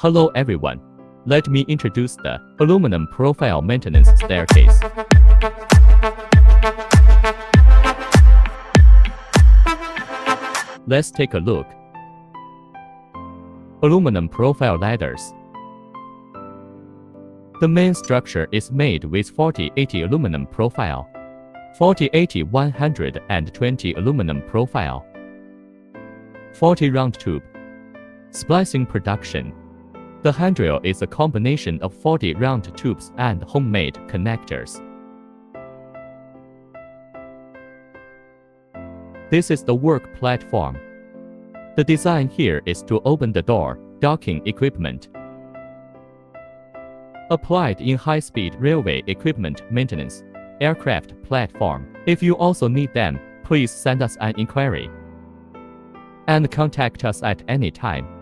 Hello everyone. Let me introduce the aluminum profile maintenance staircase. Let's take a look. Aluminum profile ladders. The main structure is made with 4080 aluminum profile, 4080 120 aluminum profile, 40 round tube. Splicing production. The handrail is a combination of 40 round tubes and homemade connectors. This is the work platform. The design here is to open the door, docking equipment. Applied in high-speed railway equipment maintenance, aircraft platform. If you also need them, please send us an inquiry and contact us at any time.